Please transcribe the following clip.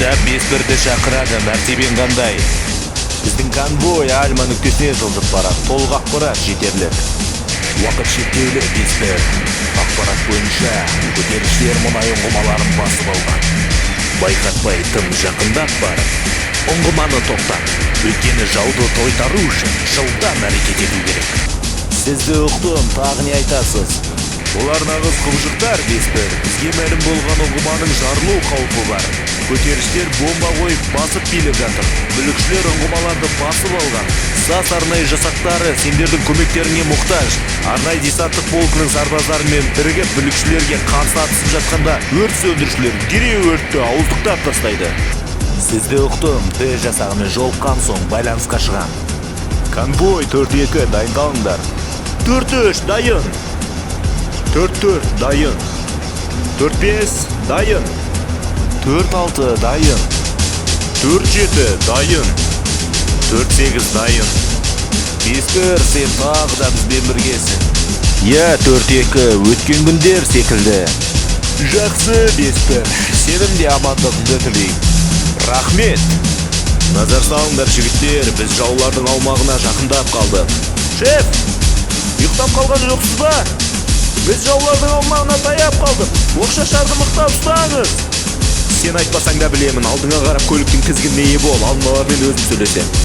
Штаб 5-1-ді шақырады, мәртебең қандай? Біздің конвой Альма нүктесіне жылжып барады. Толық ақпарат жетерлік. Уақыт шектеулі 5-1. Ақпарат бойынша көтерілісшілер мұнай ұңғымаларын басып алған. Байқатпай тым жақындап барып, ұңғыманы тоқтат. Өйткені жауды тойтару үшін жылдам әрекет ету керек. Сізді ұқтым, тағы не айтасыз? Олар нағыз құбыжықтар 5-1. Бізге мәлім болған ұңғыманың жарылу қаупі бар. Көтерілісшілер бомба қойып басып билеп жатыр. Бүлікшілер ұңғымаларды басып алған. САС арнайы жасақтары сендердің көмектеріңе мұқтаж. Арнайы десанттық полкының сарбаздарымен бірігіп бүлікшілерге қарсы атысып жатқанда өрт сөндірушілер дереу өртті ауыздықтап тастайды. Сізді ұқтым, Т жасағымен жолыққан соң байланысқа шығам. Конвой 4-2 дайындалыңдар. 4-3 дайын. 4-4 дайын. 4-5 дайын. 4-6 дайын. 4-7 дайын. 4-8 дайын. 5-1 сен тағы да бізбен біргесің. Я 4-2 өткен күндер секілді. Жақсы 5-1. Сенің де амандығыңды тілеймін. Рахмет. Назар салыңдар жігіттер, біз жаулардың аумағына жақындап қалдық. Шеф, ұйықтап қалған жоқсыз ба? Біз жаулардың аумағына таяп қалдық. Оқшашарды мықтап ұстаңыз. Сен айтпасаң да білемін, алдыңа қарап көліктің тізгініне ие бол, алдын алармен өзім сөйлесем.